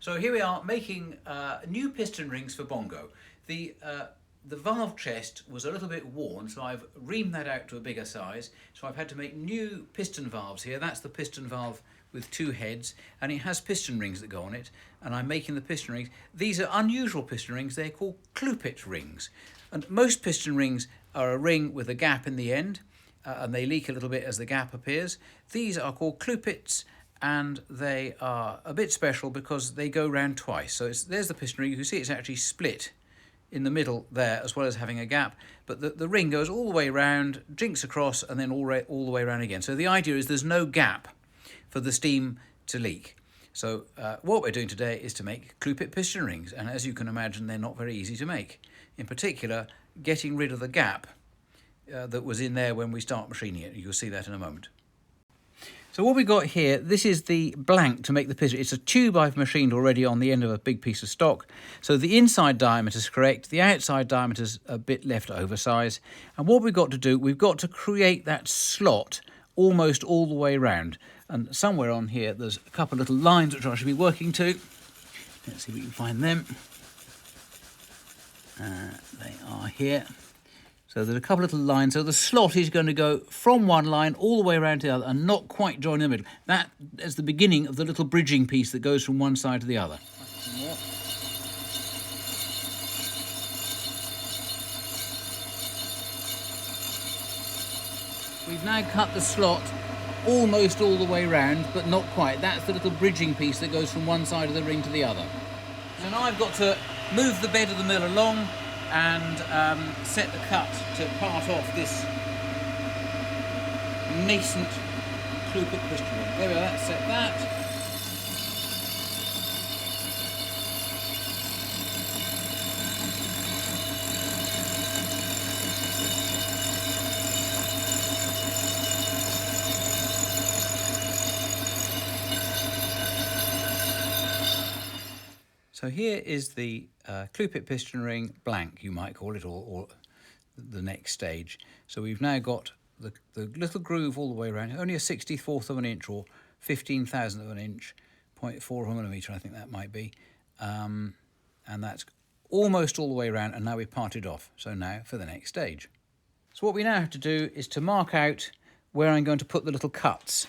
So here we are making new piston rings for bongo. The valve chest was a little bit worn, so I've reamed that out to a bigger size. So I've had to make new piston valves here. That's the piston valve with two heads, and it has piston rings that go on it, and I'm making the piston rings. These are unusual piston rings. They're called Clupet rings. And most piston rings are a ring with a gap in the end, and they leak a little bit as the gap appears. These are called Clupets, and they are a bit special because they go round twice. So there's the piston ring. You can see it's actually split in the middle there, as well as having a gap, but the ring goes all the way round, jinks across, and then all the way around again. So the idea is there's no gap for the steam to leak. So what we're doing today is to make Clupet piston rings, and as you can imagine, they're not very easy to make. In particular, getting rid of the gap that was in there when we start machining it. You'll see that in a moment. So what we've got here, this is the blank to make the piston. It's a tube I've machined already on the end of a big piece of stock. So the inside diameter is correct, the outside diameter is a bit left oversize. And what we've got to do, we've got to create that slot almost all the way around. And somewhere on here, there's a couple of little lines which I should be working to. Let's see if we can find them. They are here. So there's a couple of little lines. So the slot is going to go from one line all the way around to the other and not quite join in the middle. That is the beginning of the little bridging piece that goes from one side to the other. We've now cut the slot almost all the way round, but not quite. That's the little bridging piece that goes from one side of the ring to the other. So now I've got to move the bed of the mill along and set the cut to part off this nascent Clupet piston ring. There we are, that's set that. So here is the Clupet piston ring blank, you might call it, or the next stage. So we've now got the little groove all the way around, only a 64th of an inch or 15,000th of an inch, 0.4 millimetre I think that might be. And that's almost all the way around, and now we've parted off. So now for the next stage. So what we now have to do is to mark out where I'm going to put the little cuts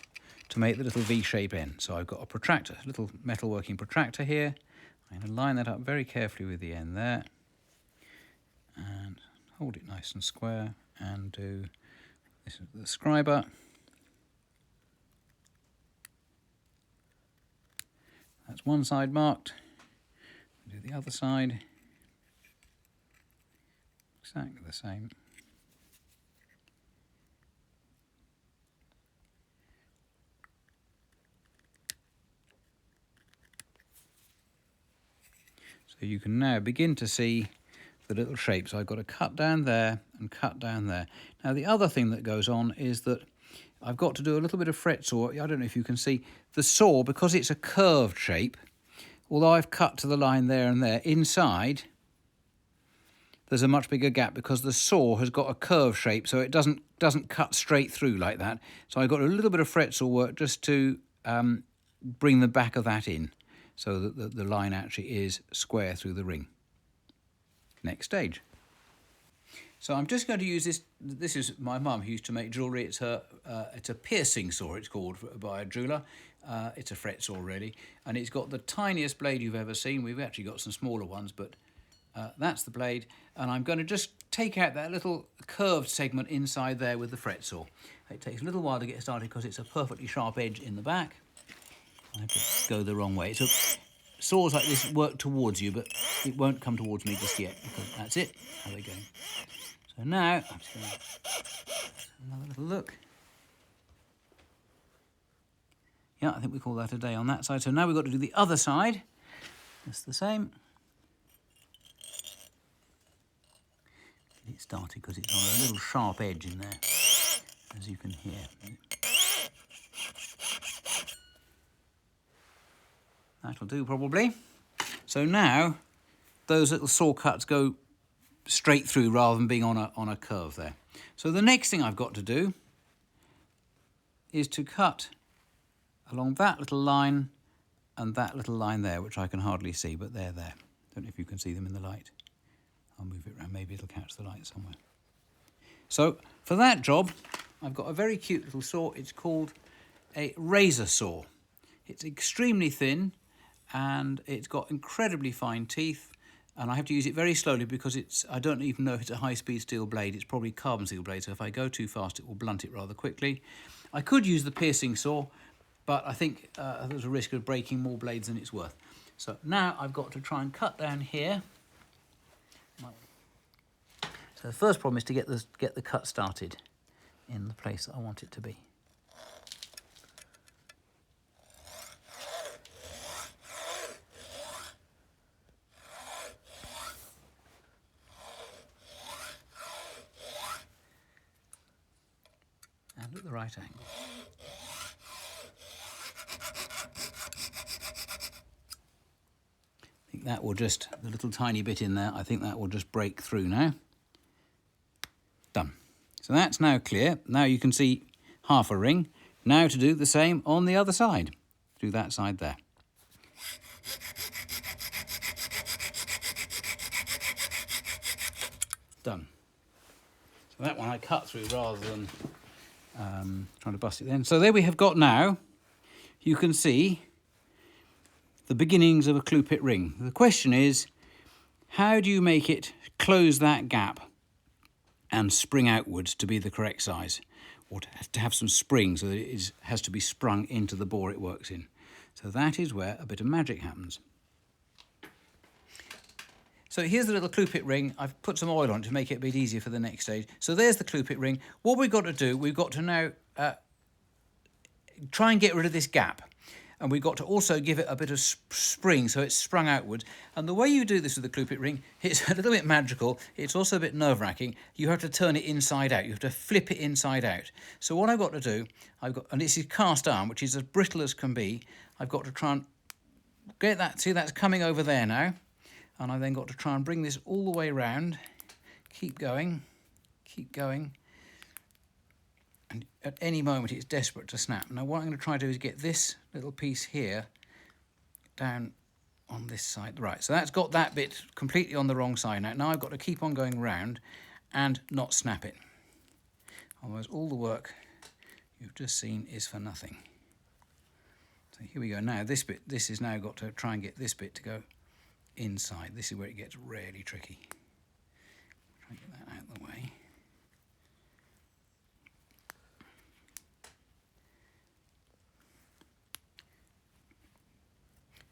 to make the little V-shape end. So I've got a protractor, a little metalworking protractor here. I'm going to line that up very carefully with the end there and hold it nice and square and do this with the scriber. That's one side marked. Do the other side. Exactly the same. So you can now begin to see the little shapes. I've got to cut down there and cut down there. Now the other thing that goes on is that I've got to do a little bit of fret saw. I don't know if you can see the saw, because it's a curved shape, although I've cut to the line there and there, inside there's a much bigger gap because the saw has got a curved shape, so it doesn't cut straight through like that. So I've got a little bit of fret saw work just to bring the back of that in, so that the line actually is square through the ring. Next stage. So I'm just going to use this. This is my mum who used to make jewellery. It's a piercing saw, it's called, by a jeweller. It's a fret saw really, and it's got the tiniest blade you've ever seen. We've actually got some smaller ones, but that's the blade. And I'm going to just take out that little curved segment inside there with the fret saw. It takes a little while to get started because it's a perfectly sharp edge in the back. I just go the wrong way. So saws like this work towards you, but it won't come towards me just yet, because that's it. How they go. So now I'm just going to another little look. Yeah, I think we call that a day on that side. So now we've got to do the other side. It's the same. Get it started because it's got a little sharp edge in there, as you can hear. That'll do probably. So now those little saw cuts go straight through rather than being on a curve there. So the next thing I've got to do is to cut along that little line and that little line there, which I can hardly see, but they're there. Don't know if you can see them in the light. I'll move it around, maybe it'll catch the light somewhere. So for that job, I've got a very cute little saw. It's called a razor saw. It's extremely thin and it's got incredibly fine teeth, and I have to use it very slowly because I don't even know if it's a high-speed steel blade. It's probably carbon steel blade, so if I go too fast it will blunt it rather quickly. I could use the piercing saw, but I think there's a risk of breaking more blades than it's worth. So now I've got to try and cut down here. So the first problem is to get the cut started in the place that I want it to be. And at the right angle. I think that will just, the little tiny bit in there, I think that will just break through now. Done. So that's now clear. Now you can see half a ring. Now to do the same on the other side. Do that side there. Done. So that one I cut through rather than trying to bust it then. So there we have got now, you can see the beginnings of a Clupet ring. The question is, how do you make it close that gap and spring outwards to be the correct size, or to have some spring so that it has to be sprung into the bore it works in? So that is where a bit of magic happens. So here's the little Clupet ring. I've put some oil on it to make it a bit easier for the next stage. So there's the Clupet ring. What we've got to do, we've got to now try and get rid of this gap. And we've got to also give it a bit of spring so it's sprung outwards. And the way you do this with the Clupet ring, it's a little bit magical. It's also a bit nerve-wracking. You have to turn it inside out. You have to flip it inside out. So what I've got to do, and this is cast iron, which is as brittle as can be. I've got to try and get that, see that's coming over there now. And I've then got to try and bring this all the way around. Keep going, keep going. And at any moment it's desperate to snap. Now what I'm going to try to do is get this little piece here down on this side. Right, so that's got that bit completely on the wrong side now. Now I've got to keep on going round and not snap it. Otherwise all the work you've just seen is for nothing. So here we go. Now this bit, this has now got to try and get this bit to go inside. This is where it gets really tricky. Try and get that out of the way.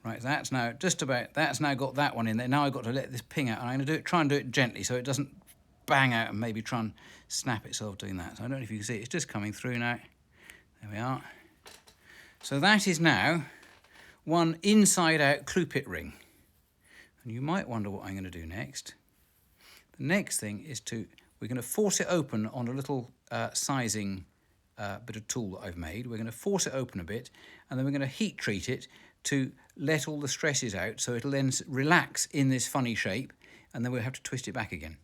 Right, that's now just about, that's now got that one in there. Now I've got to let this ping out, and I'm going to do it, try and do it gently so it doesn't bang out and maybe try and snap itself doing that. So I don't know if you can see it, it's just coming through now. There we are. So that is now one inside out Clupet ring. And you might wonder what I'm going to do next. The next thing is we're going to force it open on a little sizing bit of tool that I've made. We're going to force it open a bit, and then we're going to heat treat it to let all the stresses out so it'll then relax in this funny shape, and then we'll have to twist it back again.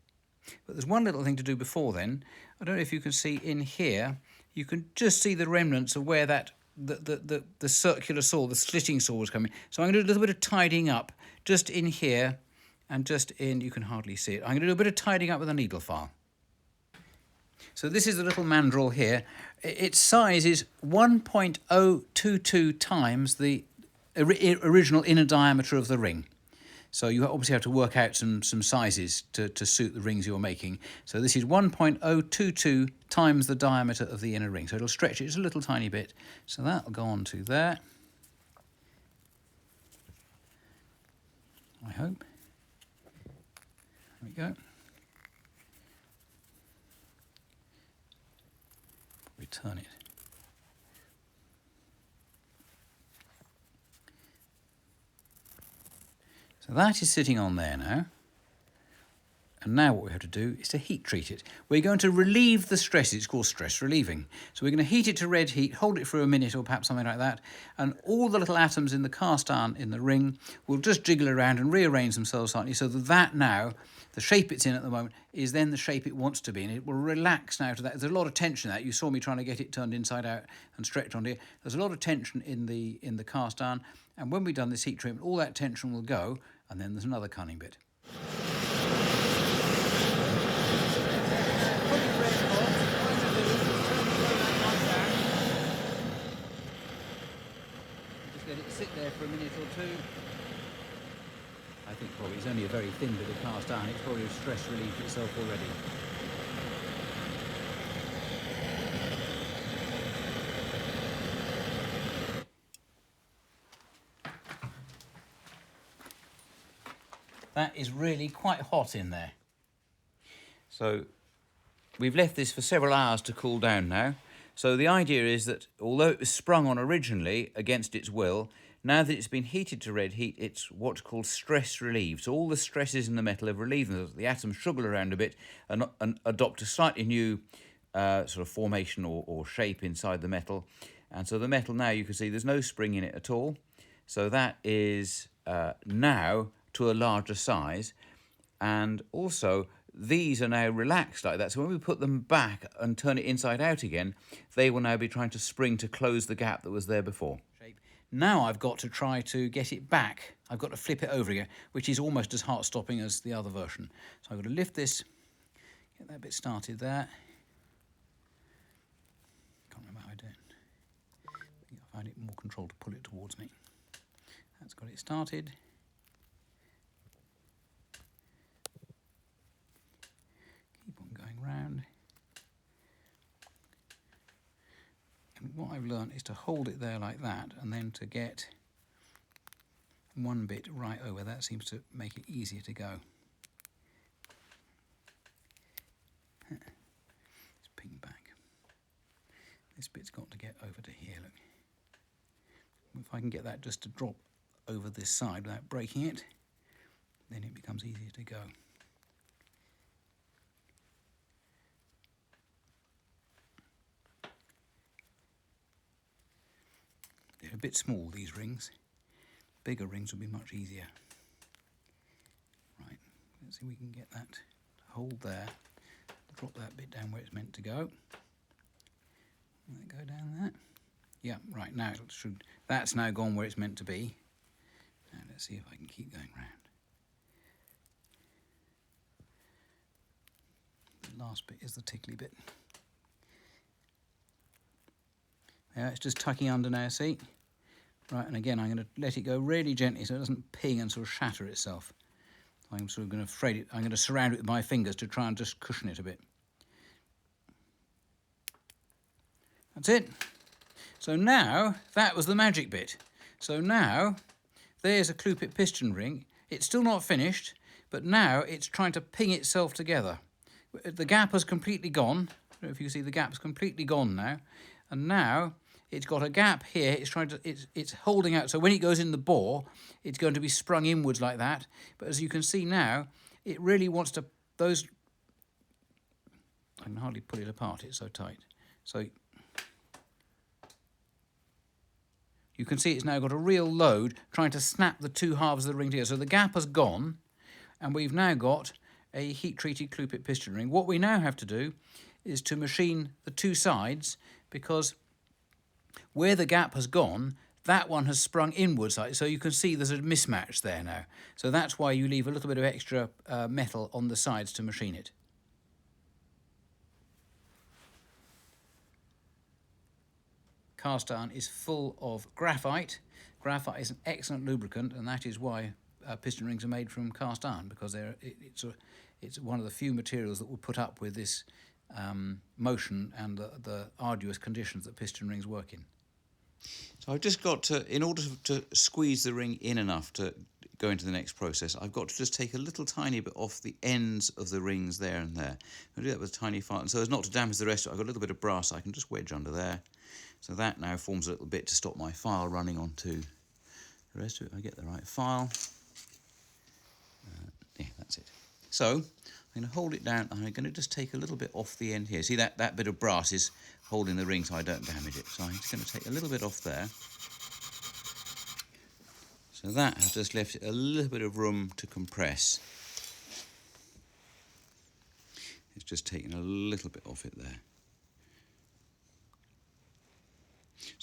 But there's one little thing to do before then. I don't know if you can see in here, you can just see the remnants of where that the circular saw, the slitting saw was coming. So I'm going to do a little bit of tidying up just in here and just in, you can hardly see it. I'm going to do a bit of tidying up with a needle file. So this is the little mandrel here. Its size is 1.022 times the original inner diameter of the ring. So you obviously have to work out some sizes to suit the rings you're making. So this is 1.022 times the diameter of the inner ring. So it'll stretch it just a little tiny bit. So that'll go on to there. I hope. There we go. Return it. So that is sitting on there now. And now what we have to do is to heat treat it. We're going to relieve the stress. It's called stress relieving. So we're going to heat it to red heat, hold it for a minute or perhaps something like that, and all the little atoms in the cast iron in the ring will just jiggle around and rearrange themselves slightly so that now, the shape it's in at the moment, is then the shape it wants to be, and it will relax now to that. There's a lot of tension in that. You saw me trying to get it turned inside out and stretched on here. There's a lot of tension in the cast iron, And when we've done this heat treatment, all that tension will go, and then there's another cunning bit. Just let it sit there for a minute or two. I think probably it's only a very thin bit of cast iron. It's probably stress relieved itself already. That is really quite hot in there. So we've left this for several hours to cool down now. So the idea is that although it was sprung on originally against its will, now that it's been heated to red heat, it's what's called stress relieved. So all the stresses in the metal have relieved them. The atoms struggle around a bit and adopt a slightly new sort of formation or shape inside the metal. And so the metal now, you can see there's no spring in it at all. So that is now to a larger size. And also these are now relaxed like that. So when we put them back and turn it inside out again, they will now be trying to spring to close the gap that was there before. Now I've got to try to get it back. I've got to flip it over again, which is almost as heart-stopping as the other version. So I've got to lift this, get that bit started there. Can't remember how I do it. I think I find it more control to pull it towards me. That's got it started. Keep on going round. And what I've learned is to hold it there like that, and then to get one bit right over. That seems to make it easier to go. Let's ping back. This bit's got to get over to here, look. If I can get that just to drop over this side without breaking it, then it becomes easier to go. They're a bit small, these rings. Bigger rings would be much easier. Right, let's see if we can get that to hold there. Drop that bit down where it's meant to go. Let it go down there. Yeah, right, now it should. That's now gone where it's meant to be. Now let's see if I can keep going round. The last bit is the tickly bit. Yeah, it's just tucking under now, see? Right, and again, I'm going to let it go really gently so it doesn't ping and sort of shatter itself. I'm sort of going to I'm going to surround it with my fingers to try and just cushion it a bit. That's it. So now, that was the magic bit. So now, there's a Clupet piston ring. It's still not finished, but now it's trying to ping itself together. The gap has completely gone. I don't know if you can see the gap's completely gone now. And now it's got a gap here. It's holding out. So when it goes in the bore, it's going to be sprung inwards like that. But as you can see now, it really wants to, I can hardly pull it apart. It's so tight. So you can see it's now got a real load trying to snap the two halves of the ring together. So the gap has gone, and we've now got a heat-treated Clupet piston ring. What we now have to do is to machine the two sides, because where the gap has gone, that one has sprung inwards. So you can see there's a mismatch there now. So that's why you leave a little bit of extra metal on the sides to machine it. Cast iron is full of graphite. Graphite is an excellent lubricant, and that is why piston rings are made from cast iron, because it's one of the few materials that will put up with this motion and the arduous conditions that piston rings work in. So I've just got to, in order to squeeze the ring in enough to go into the next process, I've got to just take a little tiny bit off the ends of the rings there and there. I'll do that with a tiny file, and so as not to damage the rest of it, I've got a little bit of brass I can just wedge under there. So that now forms a little bit to stop my file running onto the rest of it. I get the right file. Yeah, that's it. So I'm going to hold it down. I'm going to just take a little bit off the end here. See, that bit of brass is holding the ring so I don't damage it. So I'm just going to take a little bit off there. So that has just left it a little bit of room to compress. It's just taking a little bit off it there.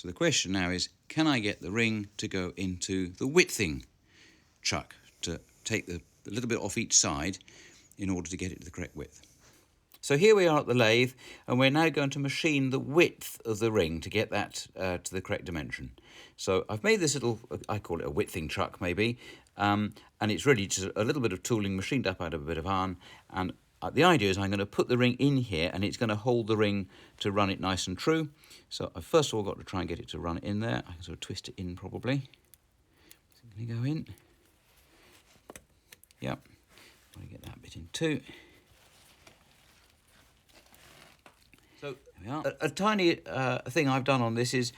So the question now is, can I get the ring to go into the widthing chuck to take the little bit off each side in order to get it to the correct width? So here we are at the lathe, and we're now going to machine the width of the ring to get that to the correct dimension. So I've made this little, I call it a widthing chuck maybe, and it's really just a little bit of tooling machined up out of a bit of iron. And the idea is I'm going to put the ring in here, and it's going to hold the ring to run it nice and true. So I've first of all got to try and get it to run in there. I can sort of twist it in probably. So I'm going to go in. Yep, got to get that bit in too. So a tiny thing I've done on this is,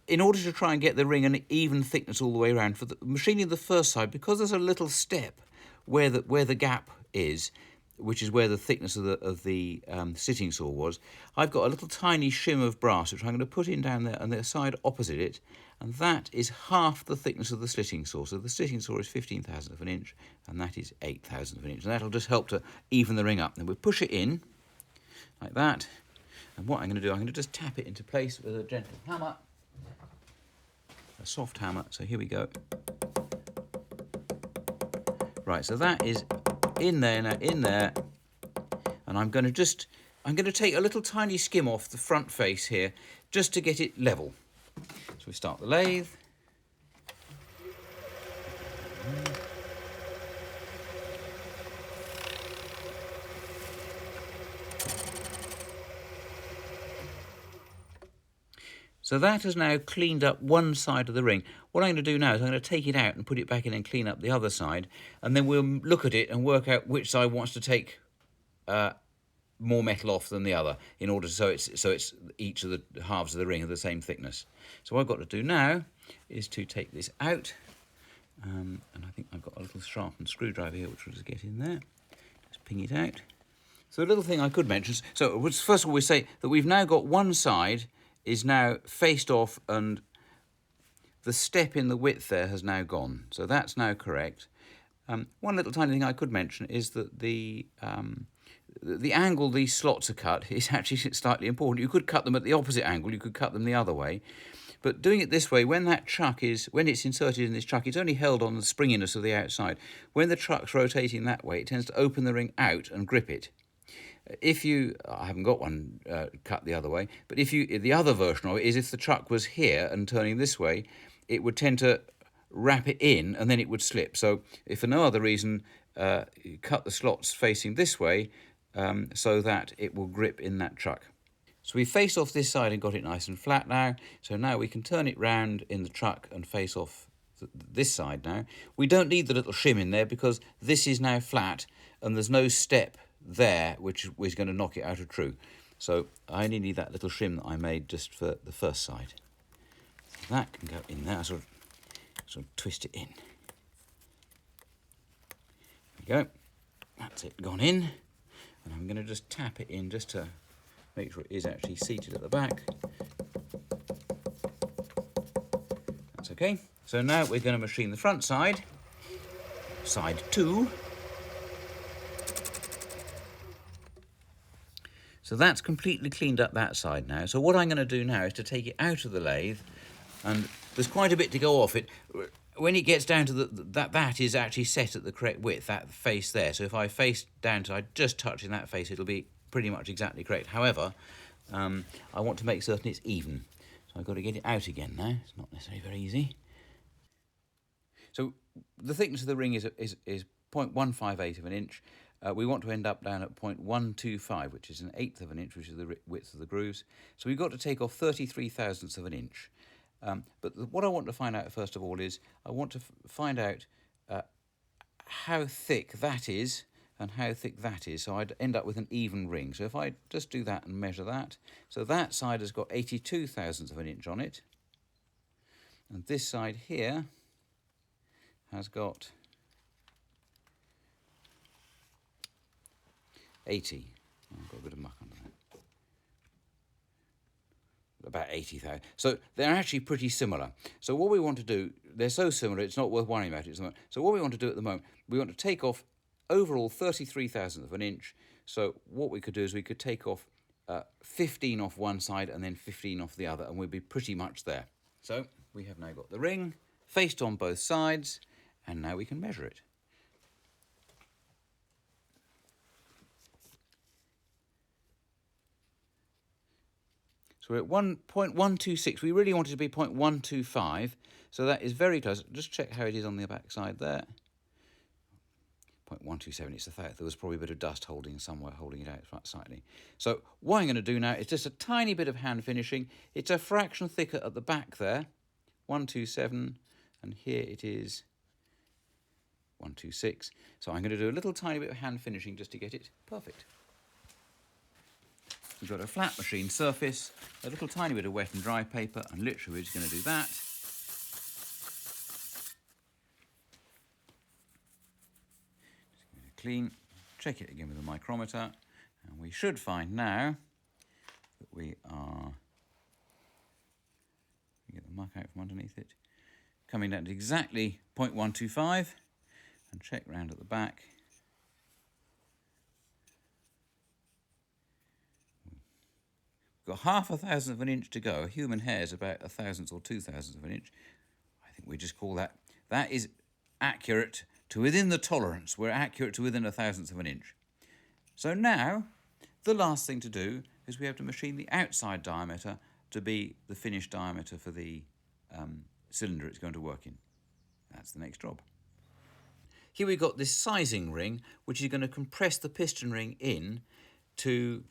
in order to try and get the ring an even thickness all the way around, for the machining the first side, because there's a little step where the gap is, which is where the thickness of the sitting saw was, I've got a little tiny shim of brass which I'm going to put in down there on the side opposite it, and that is half the thickness of the slitting saw. So the slitting saw is 15,000th of an inch, and that is 8,000th of an inch, and that'll just help to even the ring up. Then we'll push it in like that. And what I'm going to do, I'm going to just tap it into place with a gentle hammer, a soft hammer. So here we go. Right, so that is in there now, in there. And I'm going to take a little tiny skim off the front face here, just to get it level. So we start the lathe. So that has now cleaned up one side of the ring. What I'm going to do now is I'm going to take it out and put it back in and clean up the other side, and then we'll look at it and work out which side wants to take more metal off than the other, in order so it's each of the halves of the ring are the same thickness. So what I've got to do now is to take this out, and I think I've got a little sharpened screwdriver here which will just get in there. Just ping it out. So a little thing I could mention. So first of all, we say that we've now got one side is now faced off, and the step in the width there has now gone. So that's now correct. One little tiny thing I could mention is that the angle these slots are cut is actually slightly important. You could cut them at the opposite angle, you could cut them the other way. But doing it this way, when it's inserted in this chuck, it's only held on the springiness of the outside. When the chuck's rotating that way, it tends to open the ring out and grip it. I haven't got one cut the other way, but the other version of it is if the chuck was here and turning this way, it would tend to wrap it in and then it would slip. So if for no other reason, you cut the slots facing this way so that it will grip in that chuck. So we face off this side and got it nice and flat now. So now we can turn it round in the chuck and face off this side now. We don't need the little shim in there because this is now flat and there's no step there which is going to knock it out of true. So I only need that little shim that I made just for the first side. That can go in there. Sort of twist it in. There we go. That's it gone in. And I'm going to just tap it in just to make sure it is actually seated at the back. That's okay. So now we're going to machine the front side, side 2. So that's completely cleaned up that side now. So what I'm going to do now is to take it out of the lathe, and there's quite a bit to go off it. When it gets down to that is actually set at the correct width, that face there. So if I face down to just touching that face, it'll be pretty much exactly correct. However, I want to make certain it's even. So I've got to get it out again now. It's not necessarily very easy. So the thickness of the ring is 0.158 of an inch. We want to end up down at 0.125, which is 1/8 of an inch, which is the width of the grooves. So we've got to take off 33 thousandths of an inch. But what I want to find out first of all is I want to find out how thick that is and how thick that is. So I'd end up with an even ring. So if I just do that and measure that, so that side has got 82 thousandths of an inch on it, and this side here has got 80. I've got a bit of muck under that. About 80,000. So they're actually pretty similar. So what we want to do, they're so similar, it's not worth worrying about it. So what we want to do at the moment, we want to take off overall 33 thousandths of an inch. So what we could do is we could take off 15 off one side and then 15 off the other, and we'll be pretty much there. So we have now got the ring faced on both sides, and now we can measure it. So we're at 1.126. We really want it to be 0.125, so that is very close. Just check how it is on the back side there. 0.127, it's the fact there was probably a bit of dust holding somewhere, holding it out slightly. So what I'm going to do now is just a tiny bit of hand finishing. It's a fraction thicker at the back there, 127, and here it is 126. So I'm going to do a little tiny bit of hand finishing just to get it perfect. We've got a flat machine surface, a little tiny bit of wet and dry paper, and literally we're just going to do that. Just going to clean, check it again with a micrometer, and we should find now that we are, get the muck out from underneath it, coming down to exactly 0.125, and check round at the back. Got 1/1000 of an inch to go. A human hair is about 1/1000 or 2/1000 of an inch. I think we just call that. That is accurate to within the tolerance. We're accurate to within 1/1000 of an inch. So now, the last thing to do is we have to machine the outside diameter to be the finished diameter for the cylinder it's going to work in. That's the next job. Here we've got this sizing ring, which is going to compress the piston ring in to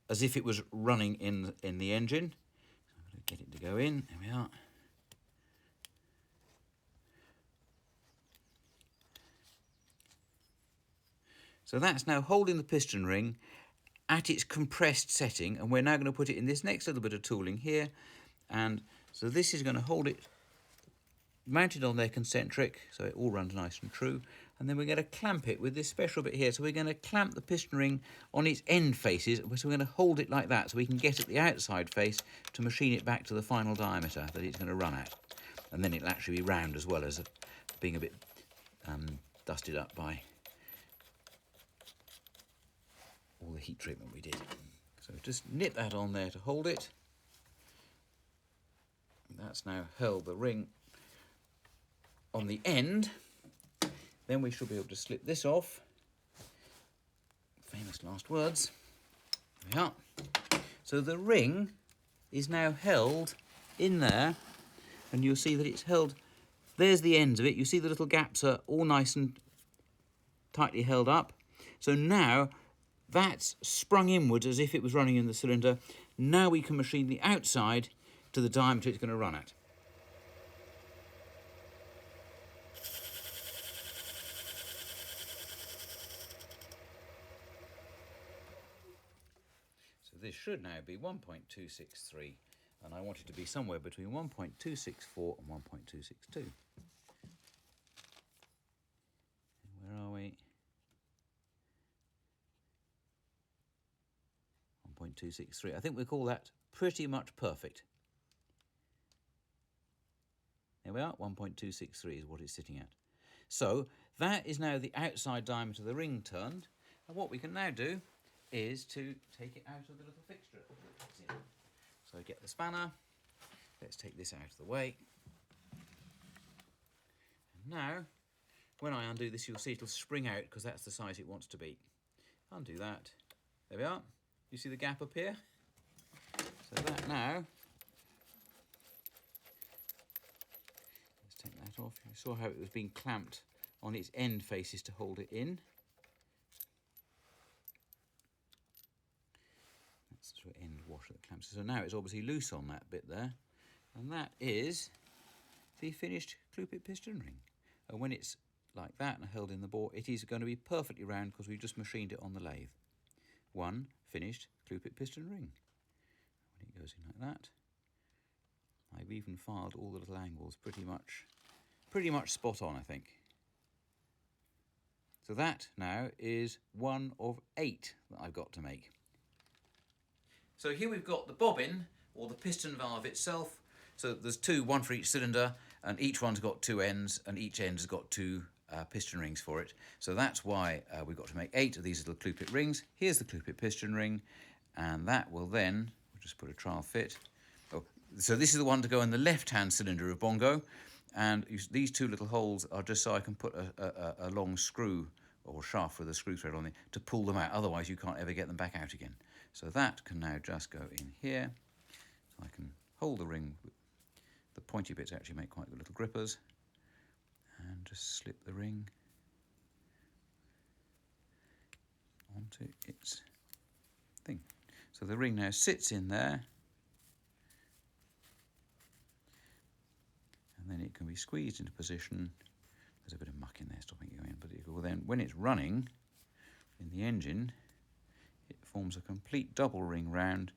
as if it was running in the engine. So I'm going to get it to go in. There we are. So that's now holding the piston ring at its compressed setting, and we're now going to put it in this next little bit of tooling here. And so this is going to hold it mounted on there concentric, so it all runs nice and true. And then we're going to clamp it with this special bit here. So we're going to clamp the piston ring on its end faces. So we're going to hold it like that so we can get at the outside face to machine it back to the final diameter that it's going to run at. And then it'll actually be round as well as being a bit dusted up by all the heat treatment we did. So just knit that on there to hold it. That's now held the ring on the end. Then we should be able to slip this off. Famous last words. There we are. So the ring is now held in there, and you'll see that it's held. There's the ends of it. You see the little gaps are all nice and tightly held up. So now that's sprung inwards as if it was running in the cylinder. Now we can machine the outside to the diameter it's going to run at. So this should now be 1.263, and I want it to be somewhere between 1.264 and 1.262. Where are we? 1.263. I think we call that pretty much perfect. There we are, 1.263 is what it's sitting at. So that is now the outside diameter of the ring turned, and what we can now do is to take it out of the little fixture. So get the spanner, let's take this out of the way. And now, when I undo this, you'll see it'll spring out because that's the size it wants to be. Undo that, there we are. You see the gap up here? So that now, let's take that off. You saw how it was being clamped on its end faces to hold it in. That's the sort of end washer that clamps. So now it's obviously loose on that bit there. And that is the finished Clupet piston ring. And when it's like that and held in the bore, it is going to be perfectly round because we've just machined it on the lathe. One finished Clupet piston ring. When it goes in like that, I've even filed all the little angles pretty much spot on, I think. So that now is one of 8 that I've got to make. So here we've got the bobbin, or the piston valve itself. So there's 2, one for each cylinder, and each one's got 2 ends, and each end has got 2 piston rings for it. So that's why we've got to make 8 of these little Clupet rings. Here's the Clupet piston ring, And that will then, we'll just put a trial fit. Oh, so this is the one to go in the left-hand cylinder of Bongo. And these two little holes are just so I can put a long screw or shaft with a screw thread on it to pull them out. Otherwise, you can't ever get them back out again. So that can now just go in here. So I can hold the ring. The pointy bits actually make quite good little grippers. And just slip the ring onto its thing. So the ring now sits in there. And then it can be squeezed into position. There's a bit of muck in there stopping it going in, but it will then, when it's running in the engine, it forms a complete double ring round,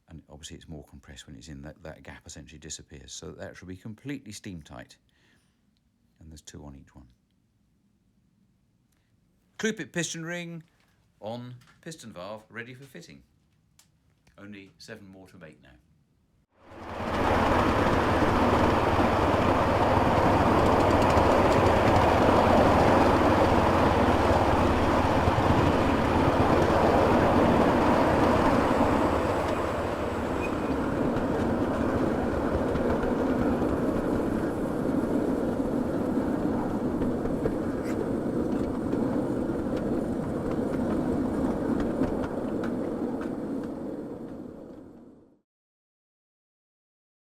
and obviously it's more compressed when it's in that gap essentially disappears. So that should be completely steam tight, and there's 2 on each one. Clupet piston ring on piston valve ready for fitting. Only 7 more to make now.